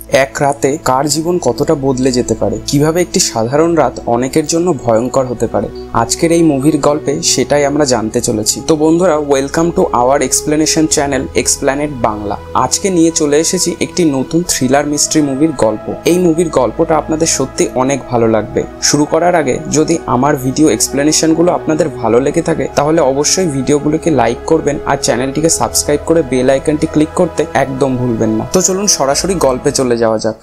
এক রাতে কার জীবন কতটা বদলে যেতে পারে, কিভাবে একটি সাধারণ রাত অনেকের জন্য ভয়ঙ্কর হতে পারে। আজকের এই মুভির গল্পে সেটাই আমরা জানতে চলেছি। তো বন্ধুরা, welcome to our explanation channel Explanet Bangla. আজকে নিয়ে চলে এসেছি একটি নতুন থ্রিলার মিস্ট্রি মুভির গল্প। এই মুভির গল্পটা আপনাদের সত্যি অনেক ভালো লাগবে। শুরু করার আগে যদি আমার ভিডিও এক্সপ্লেনেশনগুলো আপনাদের ভালো লেগে থাকে তাহলে অবশ্যই ভিডিওগুলোকে লাইক করবেন আর চ্যানেলটিকে সাবস্ক্রাইব করে বেল আইকনটি ক্লিক করতে একদম ভুলবেন না। তো চলুন সরাসরি গল্পে চলে যাওয়া যাক।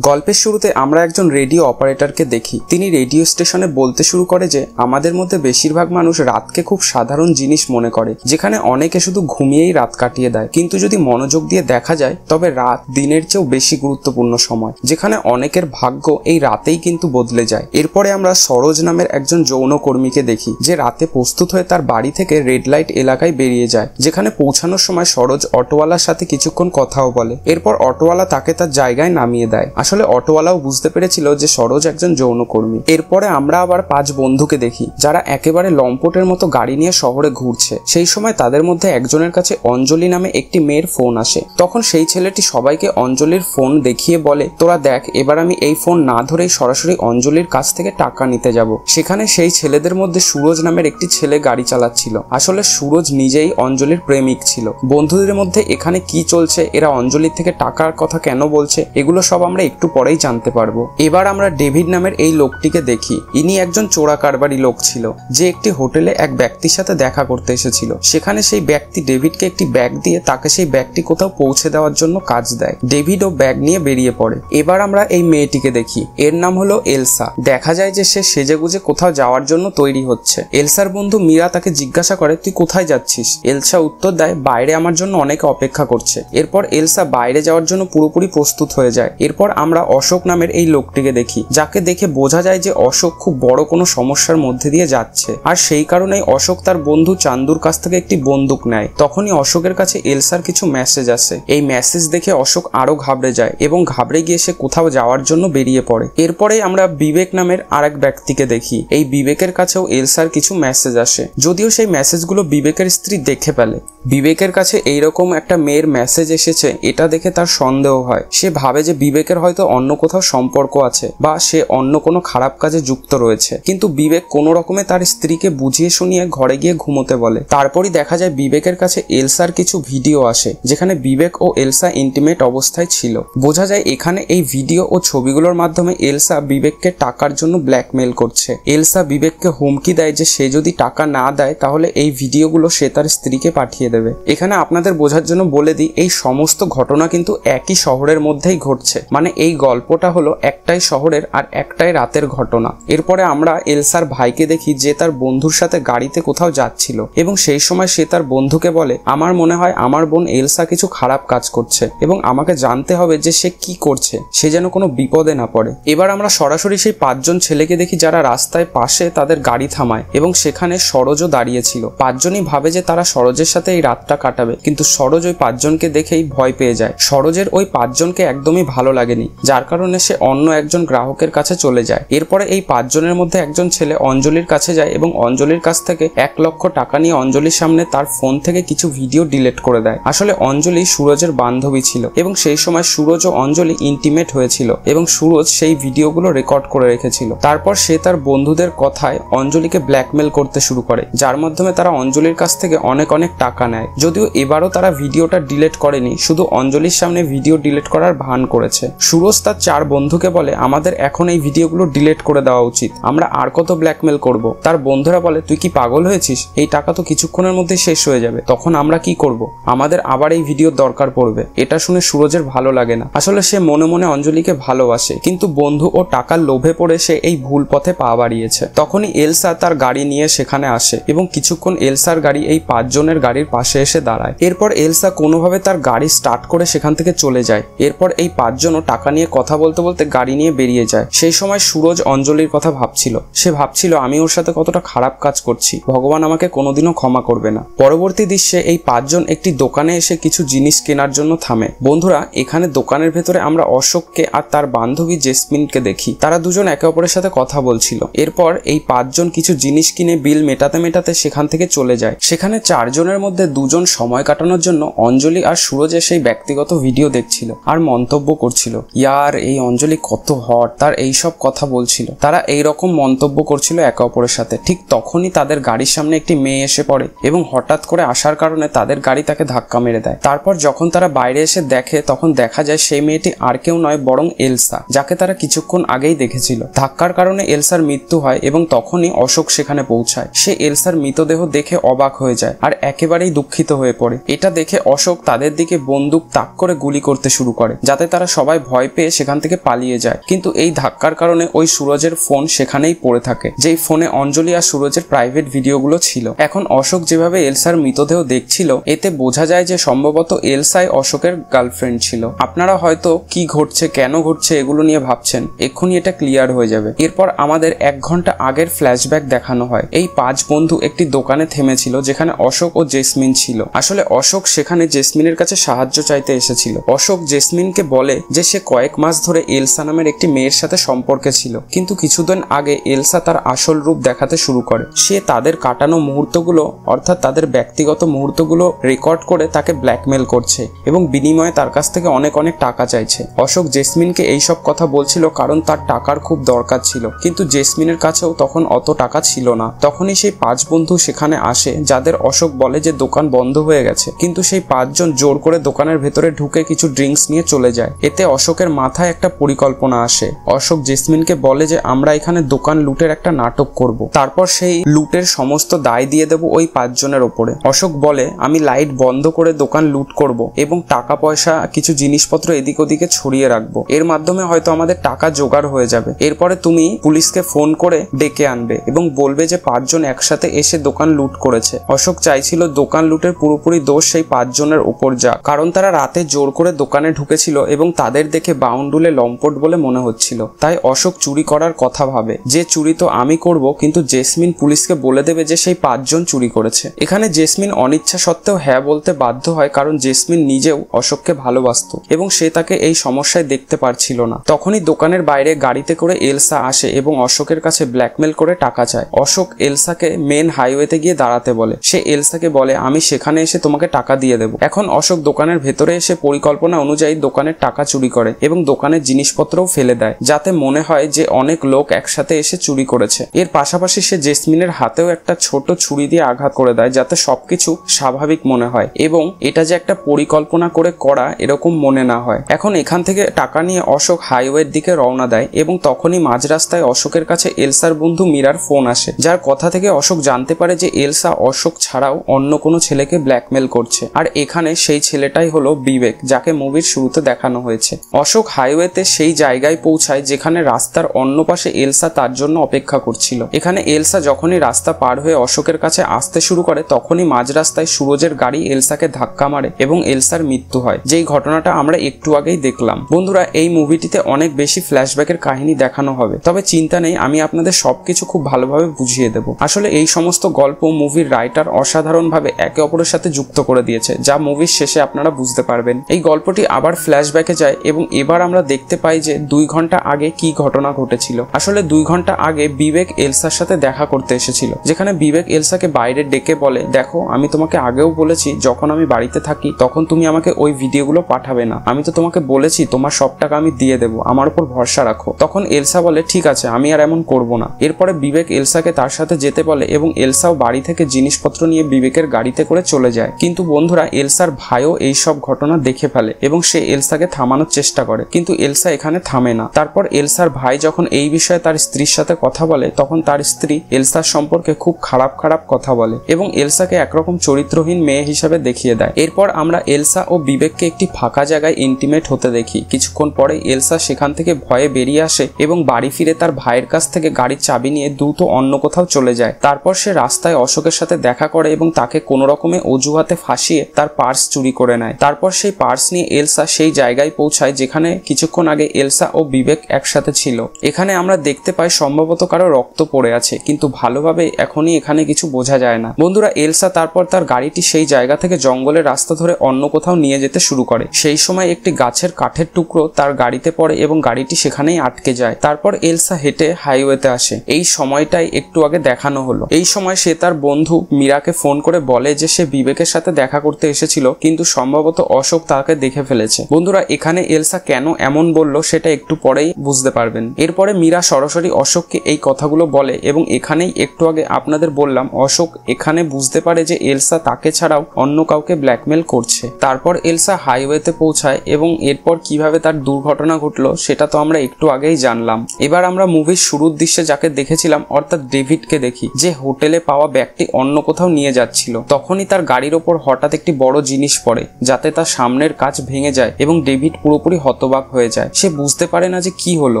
গল্পের শুরুতে আমরা একজন রেডিও অপারেটরকে দেখি। তিনি রেডিও স্টেশনে বলতে শুরু করে যে আমাদের মধ্যে বেশিরভাগ মানুষ রাতকে খুব সাধারণ জিনিস মনে করে, যেখানে অনেকে শুধু ঘুমিয়েই রাত কাটিয়ে দেয়। কিন্তু যদি মনোযোগ দিয়ে দেখা যায় তবে রাত দিনের চেয়েও বেশি গুরুত্বপূর্ণ সময়, যেখানে অনেকের ভাগ্য এই রাতেই কিন্তু বদলে যায়। এরপরে আমরা সরোজ নামের একজন যৌনকর্মীকে দেখি, যে রাতে প্রস্তুত হয়ে তার বাড়ি থেকে রেড লাইট এলাকায় বেরিয়ে যায়, যেখানে পৌঁছানোর সময় সরোজ অটোওয়ালার সাথে কিছুক্ষণ কথাও বলে। এরপর অটোওয়ালা তাকে তার জায়গায় নামিয়ে দেয়। আসলে অটোওয়ালাও বুঝতে পেরেছিল যে সরোজ একজন যৌনকর্মী। এরপরে আমরা আবার 5 বন্ধুকে দেখি, যারা একেবারে লম্পটের মতো গাড়ি নিয়ে শহরে ঘুরছে। সেই সময় তাদের মধ্যে একজনের কাছে অঞ্জলি নামে একটি মেয়ের ফোন আসে। তখন সেই ছেলেটি সবাইকে অঞ্জলির ফোন দেখিয়ে বলে, তোরা দেখ, এবার আমি এই ফোন না ধরেই সরাসরি অঞ্জলির কাছ থেকে টাকা নিতে যাব। সেখানে সেই ছেলেদের মধ্যে সুরজ নামের একটি ছেলে গাড়ি চালাচ্ছিল। আসলে সুরজ নিজেই অঞ্জলির প্রেমিক ছিল। বন্ধুদের মধ্যে এখানে কি চলছে, এরা অঞ্জলির থেকে টাকার কথা কেন বলছে, এগুলো সব আমরা একটু পরেই জানতে পারবো। এবার আমরা ডেভিড নামের এই লোকটিকে দেখি। ইনি একজন চোরা কারবারি লোক ছিল, যে একটি হোটেলে এক ব্যক্তির সাথে দেখা করতে এসেছিল। সেখানে সেই ব্যক্তি ডেভিডকে একটি ব্যাগ দিয়ে তাকে সেই ব্যাগটি কোথাও পৌঁছে দেওয়ার জন্য কাজ দেয়। ডেভিড ও ব্যাগ নিয়ে বেরিয়ে পড়ে। এবার আমরা এই মেয়েটিকে দেখি, এর নাম হলো এলসা। দেখা যায় যে সে সেজেগুজে কোথাও যাওয়ার জন্য তৈরি হচ্ছে। এলসার বন্ধু মীরা তাকে জিজ্ঞাসা করে, তুই কোথায় যাচ্ছিস? এলসা উত্তর দেয়, বাইরে আমার জন্য অনেকে অপেক্ষা করছে। এরপর এলসা বাইরে যাওয়ার জন্য পুরোপুরি প্রস্তুত হয়ে যায়। এরপর আমরা অশোক নামের এই লোকটিকে দেখি, যাকে দেখে বোঝা যায় যে অশোক খুব বড় কোনো সমস্যার মধ্যে দিয়ে যাচ্ছে। আর সেই কারণেই অশোক তার বন্ধু চান্দুর কাছ থেকে একটি বন্দুক নেয়। তখনই অশোকের কাছে এলসার কিছু মেসেজ আসে। এই মেসেজ দেখে অশোক আরো ঘাবড়ে যায় এবং ঘাবড়ে গিয়ে সে কোথাও যাওয়ার জন্য বেরিয়ে পড়ে। এরপরে আমরা বিবেক নামের আরেক ব্যক্তিকে দেখি। এই বিবেকের কাছেও এলসার কিছু মেসেজ আসে, যদিও সেই মেসেজগুলো বিবেকের স্ত্রী দেখে ফেলে। বিবেকের কাছে এইরকম একটা মেয়ের মেসেজ এসেছে, এটা দেখে তার সন্দেহ হয়। সে ভাবে যে বিবেকের হয়তো অন্য কোথাও সম্পর্ক আছে বা সে অন্য কোনো খারাপ কাজে যুক্ত রয়েছে। কিন্তু বিবেক কোনো রকমে তার স্ত্রীকে বুঝিয়ে শুনিয়ে ঘরে গিয়ে ঘুমোতে বলে। তারপরই দেখা যায় বিবেকের কাছে এলসার কিছু ভিডিও আসে, যেখানে বিবেক ও এলসা ইন্টিমেট অবস্থায় ছিল। বোঝা যায় এখানে এই ভিডিও ও ছবিগুলোর মাধ্যমে এলসা বিবেককে টাকার জন্য ব্ল্যাকমেল করছে। এলসা বিবেককে হুমকি দেয় যে সে যদি টাকা না দেয় তাহলে এই ভিডিওগুলো সে তার স্ত্রীকে পাঠিয়ে দেবে। এখানে আপনাদের বোঝার জন্য বলে দিই, এই সমস্ত ঘটনা কিন্তু একই শহরের মধ্যেই ঘটছে। মানে এই গল্পটা হলো একটাই শহরের আর একটাই রাতের ঘটনা। এরপরে আমরা এলসার ভাইকে দেখি, যে তার বন্ধুর সাথে গাড়িতে কোথাও যাচ্ছিল এবং সেই সময় সে তার বন্ধুকে বলে, আমার মনে হয় আমার বোন এলসা কিছু খারাপ কাজ করছে এবং আমাকে জানতে হবে যে সে কি করছে, সে যেন কোনো বিপদে না পড়ে। এবার আমরা সরাসরি সেই 5 জন ছেলেকে দেখি, যারা রাস্তায় পাশে তাদের গাড়ি থামায় এবং সেখানে সরোজও দাঁড়িয়েছিল। 5 জনই ভাবে যে তারা সরোজের সাথে এই রাতটা কাটাবে, কিন্তু সরোজ ওই 5 জনকে দেখেই ভয় পেয়ে যায়। সরোজের ওই 5 জনকে একদমই ভালো লাগেনি, যার কারণে সে অন্য একজন গ্রাহকের কাছে চলে যায়। এরপরে এই 5 জনের মধ্যে একজন ছেলে অঞ্জলির কাছে যায় এবং অঞ্জলির কাছ থেকে 1 লক্ষ টাকা নিয়ে অঞ্জলির সামনে তার ফোন থেকে কিছু ভিডিও ডিলিট করে দেয়। আসলে অঞ্জলি সুরজের বান্ধবী ছিল এবং সেই সময় সুরজ ও অঞ্জলি ইন্টিমেট হয়েছিল এবং সুরজ সেই ভিডিওগুলো রেকর্ড করে রেখেছিল। তারপর সে তার বন্ধুদের কথায় অঞ্জলিকে ব্ল্যাকমেল করতে শুরু করে, যার মাধ্যমে তারা অঞ্জলির কাছ থেকে অনেক টাকা নেয়। যদিও এবারও তারা ভিডিওটা ডিলিট করেনি, শুধু অঞ্জলির সামনে ভিডিও ডিলিট করার ভান করেছে। সুরজ তার 4 বন্ধুকে বলে, আমাদের এখন এই ভিডিওগুলো ডিলিট করে দেওয়া উচিত, আমরা আর কত ব্ল্যাকমেল করব। তার বন্ধুরা বলে, তুই কি পাগল হয়েছিস? এই টাকা তো কিছুক্ষণের মধ্যে শেষ হয়ে যাবে, তখন আমরা কি করব? আমাদের আবার এই ভিডিওর দরকার পড়বে। এটা শুনে সুরজের ভালো লাগে না। আসলে সে মনে মনে অঞ্জলিকে ভালোবাসে, কিন্তু বন্ধু ও টাকার লোভে পড়ে সে এই ভুল পথে পা বাড়িয়েছে। তখনই এলসা তার গাড়ি নিয়ে সেখানে আসে এবং কিছুক্ষণ এলসার গাড়ি এই 5 জনের গাড়ির পাশে এসে দাঁড়ায়। এরপর এলসা কোনোভাবে তার গাড়ি স্টার্ট করে সেখান থেকে চলে যায়। এরপর এই 5 জনও টাকা নিয়ে কথা বলতে বলতে গাড়ি নিয়ে বেরিয়ে যায়। সেই সময় সুরজ অঞ্জলির কথা ভাবছিল। সে ভাবছিল আমি ওর সাথে কতটা খারাপ কাজ করছি, ভগবান আমাকে কোনোদিনও ক্ষমা করবে না। পরবর্তী দৃশ্যে এই 5 জন একটি দোকানে এসে কিছু জিনিস কেনার জন্য থামে। বন্ধুরা, এখানে দোকানের ভেতরে আমরা অশোককে আর তার বান্ধবী জেসমিনকে দেখি। তারা দুজন একে অপরের সাথে কথা বলছিল। এরপর এই 5 জন কিছু জিনিস কিনে বিল মেটাতে মেটাতে সেখান থেকে চলে যায়। সেখানে 4 জনের মধ্যে 2 জন সময় কাটানোর জন্য অঞ্জলি আর সুরজের সেই ব্যক্তিগত ভিডিও দেখছিল আর মন্তব্য করছিল, ইয়ার এই অঞ্জলি কত হট, তার এইসব কথা বলছিল। তারা এইরকম মন্তব্য করছিল একে অপরের সাথে। ঠিক তখনই তাদের গাড়ির সামনে একটি মেয়ে এসে পড়ে এবং হঠাৎ করে আসার কারণে তাদের গাড়ি তাকে ধাক্কা মেরে দেয়। তারপর যখন তারা বাইরে এসে দেখে তখন দেখা যায় সেই মেয়েটি আর কেউ নয় বরং এলসা, যাকে তারা কিছুক্ষণ আগেই দেখেছিল। ধাক্কার কারণে এলসার মৃত্যু হয় এবং তখনই অশোক সেখানে পৌঁছায়। সে এলসার মৃতদেহ দেখে অবাক হয়ে যায় আর একেবারেই দুঃখিত হয়ে পড়ে। এটা দেখে অশোক তাদের দিকে বন্দুক তাক করে গুলি করতে শুরু করে, যাতে তারা সবাই ভয় পেয়ে সেখান থেকে পালিয়ে যায়। কিন্তু এই ধাক্কার কারণে ওই সুরজের ফোন সেখানেই পড়ে থাকে, যেই ফোনে অঞ্জলি আর সুরজের প্রাইভেট ভিডিওগুলো ছিল। এখন অশোক যেভাবে এলসার মৃতদেহ দেখছিল, এতে বোঝা যায় যে সম্ভবত এলসাই অশোকের গার্লফ্রেন্ড ছিল। আপনারা হয়তো কি ঘটছে, কেন ঘটছে এগুলো নিয়ে ভাবছেন, এক্ষুনি এটা ক্লিয়ার হয়ে যাবে। এরপর আমাদের 1 ঘন্টা আগের ফ্ল্যাশব্যাক দেখানো হয়। এই 5 বন্ধু একটি দোকানে থেমেছিল যেখানে অশোক ও জেসমিন ছিল। আসলে অশোক সেখানে জেসমিনের কাছে সাহায্য চাইতে এসেছিল। অশোক জেসমিনকে বলে যে সে কয়েক মাস ধরে এলসা নামের একটি মেয়ের সাথে সম্পর্কে ছিল, কিন্তু কিছুদিন আগে এলসা তার আসল রূপ দেখাতে শুরু করে। সে তাদের কাটানো মুহূর্তগুলো অর্থাৎ তাদের ব্যক্তিগত মুহূর্তগুলো রেকর্ড করে তাকে ব্ল্যাকমেল করছে এবং বিনিময়ে তার কাছ থেকে অনেক অনেক টাকা চাইছে। অশোক জেসমিনকে এইসব কথা বলছিল কারণ তার টাকার খুব দরকার ছিল, কিন্তু জেসমিনের কাছেও তখন অত টাকা ছিল না। তখনই সেই 5 বন্ধু সেখানে আসে, যাদের অশোক বলে যে দোকান বন্ধ হয়ে গেছে, কিন্তু সেই 5 জন জোর করে দোকানের ভেতরে ঢুকে কিছু ড্রিঙ্কস নিয়ে চলে যায়। এতে অশোকের মাথায় একটা পরিকল্পনা আসে। অশোক জেসমিনকে বলে যে আমরা এখানে দোকান লুটের একটা নাটক করব, তারপর সেই লুটের সমস্ত দায় দিয়ে দেব ওই 5 জনের ওপরে। অশোক বলে আমি লাইট বন্ধ করে দোকান লুট করব এবং টাকা পয়সা কিছু জিনিসপত্র এদিক ওদিকে ছড়িয়ে রাখবো। এর মাধ্যমে হয়তো আমাদের টাকা জোগাড় হয়ে যাবে। এরপরে তুমি পুলিশকে ফোন করে ডেকে আনবে এবং বলবে যে 5 জন একসাথে এসে দোকান লুট করেছে। অশোক চাইছিল দোকান লুটের পুরোপুরি দোষ সেই 5 জনের উপর যাক, কারণ তারা রাতে জোর করে দোকানে ঢুকেছিল এবং তাদের দেখে বাউন্ডুলে লম্পট বলে মনে হচ্ছিল। তাই অশোক চুরি করার কথা ভাবে যে চুরি তো আমি করব, কিন্তু জেসমিন পুলিশকে বলে দেবে যে সেই 5 জন চুরি করেছে। এখানে জেসমিন অনিচ্ছা সত্ত্বেও হ্যাঁ বলতে বাধ্য হয়, কারণ জেসমিন নিজেও অশোককে ভালোবাসত এবং সে তাকে এই সমস্যায় দেখতে পারছিল না। তখনই দোকানের বাইরে গাড়িতে করে এলসা আসে এবং অশোকের কাছে ব্ল্যাকমেল করে টাকা চায়। অশোক এলসাকে মেন হাইওয়েতে গিয়ে দাঁড়াতে বলে। সে এলসাকে বলে আমি সেখানে এসে তোমাকে টাকা দিয়ে দেবো। এখন অশোক দোকানের ভেতরে এসে পরিকল্পনা অনুযায়ী দোকানের টাকা চুরি করে এবং দোকানের জিনিসপত্রও ফেলে দেয়, যাতে মনে হয় যে অনেক লোক একসাথে এসে চুরি করেছে। এর পাশাপাশি সে জেসমিনের হাতেও একটা ছোট ছুরি দিয়ে আঘাত করে দেয়, যাতে সবকিছু স্বাভাবিক মনে হয় এবং এটা যে একটা পরিকল্পনা করে করা এরকম মনে না হয়। এখন এখান থেকে টাকা নিয়ে অশোক হাইওয়ের দিকে রওনা দেয় এবং তখনই মাঝ রাস্তায় অশোকের কাছে এলসার বন্ধু মীরার ফোন আসে, যার কথা থেকে অশোক জানতে পারে যে এলসা অশোক ছাড়াও অন্য কোনো ছেলেকে ব্ল্যাকমেল করছে। আর এখানে সেই ছেলেটাই হলো বিবেক, যাকে মুভির শুরুতে দেখানো হয়েছে। অশোক হাইওয়েতে সেই জায়গায় পৌঁছায় যেখানে রাস্তার অন্য পাশে এলসা তার জন্য অপেক্ষা করছিল। এখানে এলসা যখনই রাস্তা পার হয়ে অশোকের কাছে আসতে শুরু করে তখনই মাঝ রাস্তায় সুরজের গাড়ি এলসাকে ধাক্কা মারে এবং এলসার মৃত্যু হয়, যেই ঘটনাটা আমরা একটু আগেই দেখলাম। বন্ধুরা, এই মুভিটিতে অনেক বেশি ফ্ল্যাশব্যাকের কাহিনী দেখানো হবে, তবে চিন্তা নেই, আমি আপনাদের সবকিছু খুব ভালোভাবে বুঝিয়ে দেব। আসলে এই সমস্ত গল্প মুভির রাইটার অসাধারণভাবে একে অপরের সাথে যুক্ত করে দিয়েছে, যা মুভির শেষে আপনারা বুঝতে পারবেন। এই গল্পটি আবার ফ্ল্যাশব্যাকে যায় এবং এবার আমরা দেখতে পাই যে 2 ঘন্টা আগে কি ঘটনা ঘটেছিল। আসলে 2 ঘন্টা আগে বিবেক এলসার সাথে দেখা করতে এসেছিল, যেখানে বিবেক এলসাকে বাইরে ডেকে বলে দেখো আমি তোমাকে আগেও বলেছি যখন আমি বাড়িতে থাকি তখন তুমি আমাকে ওই ভিডিওগুলো পাঠাবে না, আমি তো তোমাকে বলেছি তোমার সব টাকা আমি দিয়ে দেবো, আমার উপর ভরসা রাখো। তখন এলসা বলে ঠিক আছে আমি আর এমন করব না। এরপরে বিবেক এলসাকে তার সাথে যেতে বলে এবং এলসাও বাড়ি থেকে জিনিসপত্র নিয়ে বিবেকের গাড়িতে করে চলে যায়। কিন্তু বন্ধুরা, এলসার ভাইও এই সব ঘটনা দেখে ফেলে এবং সে এলসাকে থামানোর চেষ্টা করে, কিন্তু এলসা এখানে থামে না। তারপর এলসার ভাই যখন এই বিষয়ে তার স্ত্রীর সাথে কথা বলে তখন তার স্ত্রী এলসার সম্পর্কে খুব খারাপ কথা বলে এবং এলসাকে একরকম চরিত্রহীন মেয়ে হিসাবে দেখিয়ে দেয়। এরপর আমরা এলসা ও বিবেককে একটি ফাঁকা জায়গায় ইন্টিমেট হতে দেখি। কিছুক্ষণ পরে এলসা সেখান থেকে ভয়ে বেরিয়ে আসে এবং বাড়ি ফিরে তার ভাইয়ের কাছ থেকে গাড়ির চাবি নিয়ে দ্রুত অন্য কোথাও চলে যায়। তারপর সে রাস্তায় অশোকের সাথে দেখা করে এবং তাকে কোনো রকমে অজুহাতে ফাঁসিয়ে তার পার্স চুরি করে নেয়। তারপর সেই পার্স নিয়ে এলসা সেই জায়গায় পৌঁছায় যেখানে যেখানে কিছুক্ষণ আগে এলসা ও বিবেক একসাথে ছিল। এখানে আমরা দেখতে পাই সম্ভবত কারো রক্ত পড়ে আছে, কিন্তু ভালোভাবে এখনই এখানে কিছু বোঝা যায় না। বন্ধুরা, এলসা তারপর তার গাড়িটি সেই জায়গা থেকে জঙ্গলের রাস্তা ধরে অন্য কোথাও নিয়ে যেতে শুরু করে। সেই সময় একটি গাছের কাঠের টুকরো তার গাড়িতে পড়ে এবং গাড়িটি সেখানেই আটকে যায়। তারপর এলসা হেঁটে হাইওয়েতে আসে। এই সময়টাই একটু আগে দেখানো হলো। এই সময় সে তার বন্ধু মীরাকে ফোন করে বলে যে সে বিবেকের সাথে দেখা করতে এসেছিল, কিন্তু সম্ভবত অশোক তাকে দেখে ফেলেছে। বন্ধুরা, এখানে এলসা কেন এমন বলল সেটা একটু পরেই বুঝতে পারবেন। এরপরে মীরা সরাসরি অশোককে এই কথাগুলো বলে এবং এখানেই একটু আগে আপনাদের বললাম অশোক এখানে বুঝতে পারে যে এলসা তাকে ছাড়াও অন্য কাউকে ব্ল্যাকমেল করছে। তারপর এলসা হাইওয়েতে পৌঁছায় এবং এরপর কিভাবে তার দুর্ঘটনা ঘটলো সেটা তো আমরা একটু আগেই জানলাম। এবার আমরা মুভির শুরুর দৃশ্যে যাকে দেখেছিলাম অর্থাৎ ডেভিডকে দেখি, যে হোটেলে পাওয়া ব্যাগটি অন্য কোথাও নিয়ে যাচ্ছিল। তখনই তার গাড়ির ওপর হঠাৎ একটি বড় জিনিস পড়ে, যাতে তার সামনের কাঁচ ভেঙে যায় এবং ডেভিড পুরোপুরি হতবাক হয়ে যায়। সে বুঝতে পারে না যে কি হলো,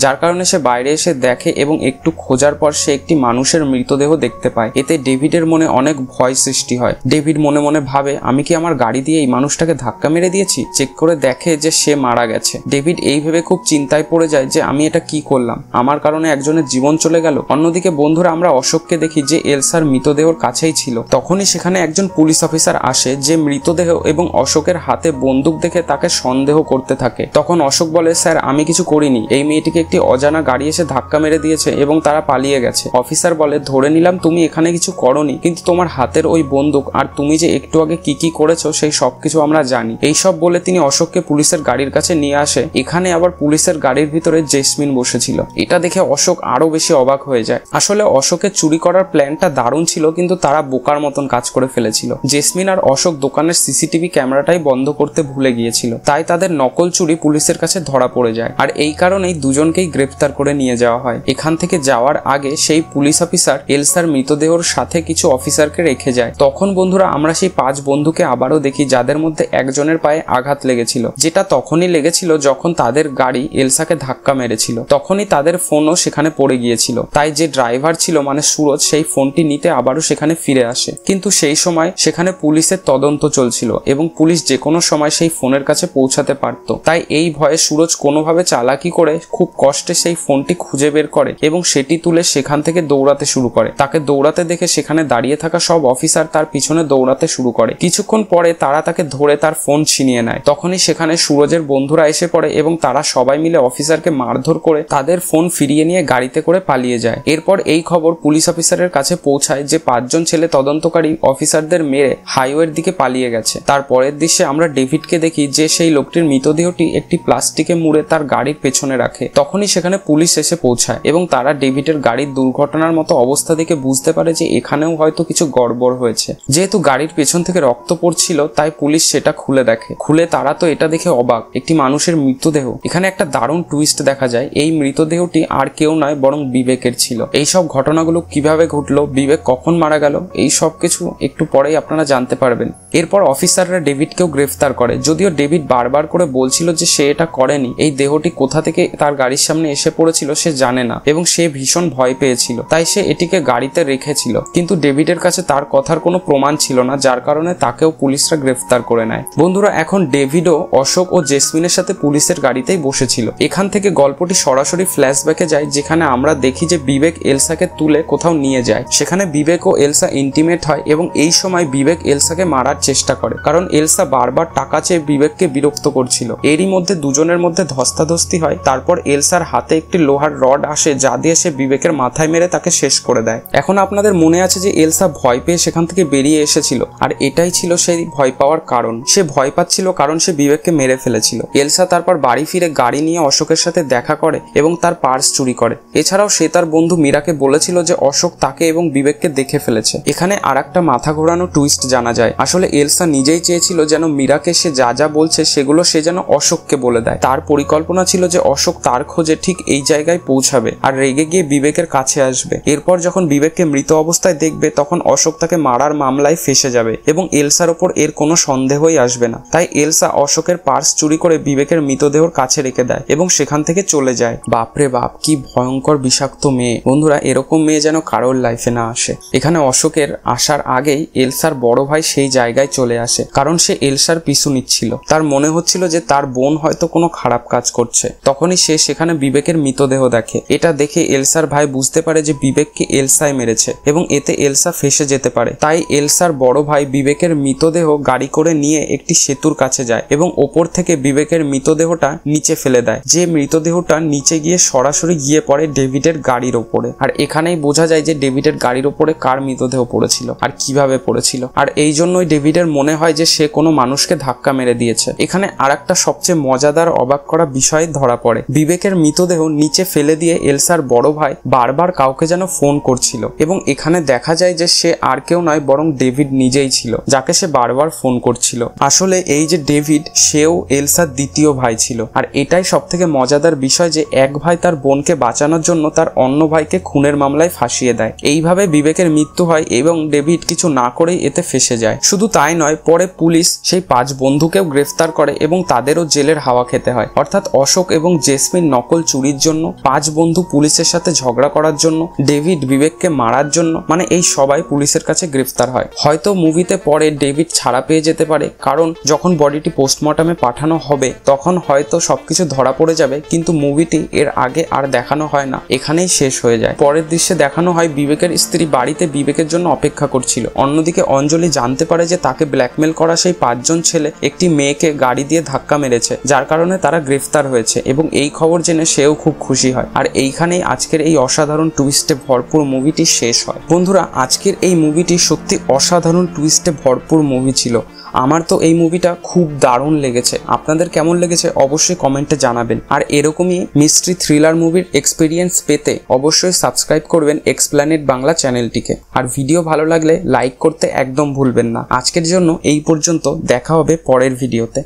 যার কারণে সে বাইরে এসে দেখে এবং একটু খোঁজার পর সে একটি মানুষের মৃতদেহ দেখতে পায়। এতে ডেভিডের মনে অনেক ভয় সৃষ্টি হয়। ডেভিড মনে মনে ভাবে, আমি কি আমার গাড়ি দিয়ে এই মানুষটাকে ধাক্কা মেরে দিয়েছি? চেক করে দেখে যে সে মারা গেছে। ডেভিড এই ভেবে খুব চিন্তায় পড়ে যায় যে আমি এটা কি করলাম, আমার কারণে একজনের জীবন চলে গেল। অন্যদিকে বন্ধুরা, আমরা অশোককে দেখি যে এলসার মৃতদেহর কাছেই ছিল। তখনই সেখানে একজন পুলিশ অফিসার আসে, যে মৃতদেহ এবং অশোকের হাতে বন্দুক দেখে তাকে সন্দেহ করতে থাকে। তখন অশোক বলে, স্যার আমি কিছু করিনি, এই মেয়েটিকে একটি অজানা গাড়ি এসে ধাক্কা মেরে দিয়েছে এবং তারা পালিয়ে গেছে। অফিসার বলে, ধরে নিলাম তুমি এখানে কিছু করনি, কিন্তু তোমার হাতের ওই বন্দুক আর তুমি যে একটু আগে কি কি করেছো সেই সবকিছু আমরা জানি। এইসব বলে তিনি অশোককে পুলিশের গাড়ির কাছে নিয়ে আসে। এখানে আবার পুলিশের গাড়ির ভিতরে জেসমিন বসেছিল। এটা দেখে অশোক আরো বেশি অবাক হয়ে যায়। আসলে অশোকের চুরি করার প্ল্যানটা দারুণ ছিল, কিন্তু তারা বোকার মতন কাজ করে ফেলেছিল। জেসমিন আর অশোক দোকানের সিসিটিভি ক্যামেরাটাই বন্ধ করতে ভুলে গিয়েছিল, তাই তাদের নকল চুরি পুলিশের কাছে ধরা পড়ে যায়। আর এই কারণেই দুজনকেই গ্রেফতার করে নিয়ে যাওয়া হয়। এখান থেকে যাওয়ার আগে সেই পুলিশ অফিসার এলসার মৃতদেহর সাথে কিছু অফিসারকে রেখে যায়। তখন বন্ধুরা আমরা সেই 5 বন্ধুকে আবারও দেখি, যাদের মধ্যে একজনের পায়ে আঘাত লেগেছিল, যেটা তখনই লেগেছিল যখন তাদের গাড়ি এলসাকে ধাক্কা মেরেছিল। তখনই তাদের ফোনও সেখানে পড়ে গিয়েছিল, তাই যে ড্রাইভার ছিল মানে সুরজ সেই ফোনটি নিতে আবারও সেখানে ফিরে আসে। কিন্তু সেই সময় সেখানে পুলিশের তদন্ত চলছিল এবং পুলিশ যে কোনো সময় সেই ফোনের কাছে পৌঁছাতে পারত। তাই এই ভয়ে সুরজ কোনোভাবে চালাকি করে খুব কষ্টে সেই ফোনটি খুঁজে বের করে এবং সেটি তুলে সেখান থেকে দৌড়াতে শুরু করে। তাকে দৌড়াতে দেখে সেখানে দাঁড়িয়ে থাকা সব অফিসার তার পিছনে দৌড়াতে শুরু করে। কিছুক্ষণ পরে তারা তাকে ধরে তার ফোন ছিনিয়ে নেয়। তখনই সেখানে সুরজের বন্ধুরা এসে পড়ে এবং তারা সবাই মিলে অফিসারকে মারধর করে তাদের ফোন ফিরিয়ে নিয়ে গাড়িতে করে পালিয়ে যায়। এরপর এই খবর পুলিশ অফিসারের কাছে পৌঁছায় যে 5 জন ছেলে তদন্তকারী অফিসারদের মেরে হাইওয়ের দিকে পালিয়ে গেছে। তারপরের দৃশ্যে আমরা ডেভিডকে দেখি যে সেই লোকটির মৃতদেহটি একটি প্লাস্টিকে মুড়ে তার গাড়ির পেছনে রাখে। তখনই সেখানে পুলিশ এসে পৌঁছায় এবং তারা ডেভিডের গাড়ির দুর্ঘটনার মতো অবস্থা দেখে বুঝতে পারে যে এখানেও হয়তো কিছু গড়বড় হয়েছে। যেহেতু গাড়ির পেছন থেকে রক্ত পড়ছিল তাই পুলিশ সেটা খুলে দেখে। খুলে তারা তো এটা দেখে অবাক, একটি মানুষের মৃতদেহ। এখানে একটা দারুণ টুইস্ট দেখা যায়, এই মৃতদেহটি আর কেউ নয় বরং বিবেকের ছিল। এই সব ঘটনাগুলো কিভাবে ঘটলো, বিবেক কখন মারা গেল, এই সব কিছু একটু পরেই আপনারা জানতে পারবেন। এরপর অফিসাররা ডেভিডকেও গ্রেফতার করে, যদিও ডেভিড বারবার করে বলছিল যে সে এটা করেনি। এই দেহটি কোথা থেকে তার গাড়ির সামনে এসে পড়েছিল সে জানে না এবং সে ভীষণ ভয় পেয়েছিল, তাই সে এটিকে গাড়িতে রেখেছিল। কিন্তু ডেভিডের কাছে তার কথার কোনো প্রমাণ ছিল না, যার কারণে তাকেও পুলিশরা গ্রেফতার করে নেয়। বন্ধুরা, এখন ডেভিডও অশোক ও জেসমিনের সাথে পুলিশের গাড়িতেই বসেছিল। এখান থেকে গল্পটি সরাসরি ফ্ল্যাশব্যাকে যায়, যেখানে আমরা দেখি যে বিবেক এলসাকে তুলে কোথাও নিয়ে যায়। সেখানে বিবেক ও এলসা ইন্টিমেট হয় এবং এই সময় বিবেক এলসাকে মারার চেষ্টা করে, কারণ এলসা বারবার টাকা চেয়ে বিবেককে বিরক্ত করছিল। এরই মধ্যে দুজনের মধ্যে ধস্তাধস্তি হয়। তারপর এলসার হাতে একটি লোহার রড আসে, যা দিয়ে সে বিবেকের মাথায় মেরে তাকে শেষ করে দেয়। এখন আপনাদের মনে আছে যে এলসা ভয় পেয়ে সেখান থেকে বেরিয়ে এসেছিল, আর এটাই ছিল সেই ভয় পাওয়ার কারণ। সে ভয় পাচ্ছিল কারণ সে বিবেককে মেরে ফেলেছিল। এলসা তারপর বাড়ি ফিরে গাড়ি নিয়ে অশোকের সাথে দেখা করে এবং তার পার্স চুরি করে। এছাড়াও সে তার বন্ধু মীরাকে বলেছিল যে অশোক তাকে এবং বিবেককে দেখে ফেলেছে। এখানে আরেকটা মাথা ঘোরানো টুইস্ট জানা যায়। আসলে এলসা নিজেই চেয়েছিল যেন মীরাকে সে যা যা বলছে সেগুলো সে যেন অশোককে বলে দেয়। তার পরিকল্পনা ছিল যে অশোক তার খোঁজে ঠিক এই জায়গায় পৌঁছাবে আর রেগে গিয়ে বিবেকের কাছে আসবে। এরপর যখন বিবেককে মৃত অবস্থায় দেখবে তখন অশোক তাকে মারার মামলায় ফেসে যাবে এবং এলসার ওপর এর কোনো সন্দেহই আসবে না। তাই এলসা অশোকের পার্স চুরি করে বিবেকের মৃতদেহর কাছে রেখে দেয় এবং সেখান থেকে চলে যায়। বাপরে বাপ, কি ভয়ঙ্কর বিষাক্ত মেয়ে। বন্ধুরা, এরকম মেয়ে যেন কারোর লাইফে না আসে। এখানে অশোকের আসার আগেই এলসার বড় ভাই সেই জায়গায় চলে আসে, কারণ সে এলসার পিছু নিচ্ছিল। তার মনে হচ্ছিল যে তার বোন হয়তো হয়তো কোনো খারাপ কাজ করছে। তখনই সে সেখানে বিবেকের মৃতদেহ দেখে। এটা দেখে এলসার ভাই বুঝতে পারে যে বিবেককে এলসাই মেরেছে এবং এতে এলসা ফেঁসে যেতে পারে। তাই এলসার বড় ভাই বিবেকের মৃতদেহ গাড়ি করে নিয়ে একটি সেতুর কাছে যায় এবং ওপর থেকে বিবেকের মৃতদেহটা নিচে ফেলে দেয়। যে মৃতদেহটা নিচে গিয়ে সরাসরি গিয়ে পড়ে ডেভিডের গাড়ির ওপরে। আর এখানেই বোঝা যায় যে ডেভিডের গাড়ির ওপরে কার মৃতদেহ পড়েছিল আর কিভাবে পড়েছিল। আর এই জন্যই ডেভিডের মনে হয় যে সে কোনো মানুষকে ধাক্কা মেরে দিয়েছে। এখানে আরেকটা সবচেয়ে মজাদার অবাক করা বিষয় ধরা পড়ে। বিবেকের মৃতদেহ নিচে ফেলে দিয়ে এলসার বড় ভাই বারবার কাউকে যেন ফোন করছিল এবং এখানে দেখা যায় যে সে আর কেউ নয় বরং ডেভিড নিজেই ছিল, যাকে সে বারবার ফোন করছিল। আসলে এই যে ডেভিড, সেও এলসার দ্বিতীয় ভাই ছিল। আর এটাই সব থেকে মজাদার বিষয় যে এক ভাই তার বোনকে বাঁচানোর জন্য তার অন্য ভাইকে খুনের মামলায় ফাঁসিয়ে দেয়। এইভাবে বিবেকের মৃত্যু হয় এবং ডেভিড কিছু না করেই এতে ফেঁসে যায়। শুধু তাই নয়, পরে পুলিশ সেই 5 বন্ধুকেও গ্রেফতার করে এবং তাদেরও জেলের হাওয়া খেতে হয়। অর্থাৎ অশোক এবং জেসমিন নকল চুরির জন্য, 5 বন্ধু পুলিশের সাথে ঝগড়া করার জন্য, ডেভিড বিবেককে মারার জন্য, মানে এই সবাই পুলিশের কাছে গ্রেফতার হয়। হয়তো মুভিতে পরে ডেভিড ছাড়া পেয়ে যেতে পারে, কারণ যখন বডিটি পোস্টমর্টমে পাঠানো হবে তখন হয়তো সবকিছু ধরা পড়ে যাবে, কিন্তু মুভিটি এর আগে আর দেখানো হয় না, এখানেই শেষ হয়ে যায়। পরের দৃশ্যে দেখানো হয় বিবেকের স্ত্রী বাড়িতে বিবেকের জন্য অপেক্ষা করছিল। অন্যদিকে অঞ্জলি জানতে পারে যে তাকে ব্ল্যাকমেল করা সেই 5 জন ছেলে একটি মেয়েকে গাড়ি দিয়ে ধাক্কা মেরেছে, যার কারণে তারা গ্রেফতার হয়েছে এবং এই খবর জেনে সেও খুব খুশি হয়। আর এইখানেই আজকের এই অসাধারণ টুইস্টে ভরপুর মুভিটি শেষ হয়। বন্ধুরা, আজকের এই মুভিটি সত্যি অসাধারণ টুইস্টে ভরপুর মুভি ছিল। আমার তো এই মুভিটা খুব দারুণ লেগেছে। আপনাদের কেমন লেগেছে অবশ্যই কমেন্টে জানাবেন। আর এরকমই মিস্ট্রি থ্রিলার মুভির এক্সপিরিয়েন্স পেতে অবশ্যই সাবস্ক্রাইব করবেন এক্সপ্ল্যানেড বাংলা চ্যানেলটিকে। আর ভিডিও ভালো লাগলে লাইক করতে একদম ভুলবেন না। আজকের জন্য এই পর্যন্ত, দেখা হবে পরের ভিডিওতে।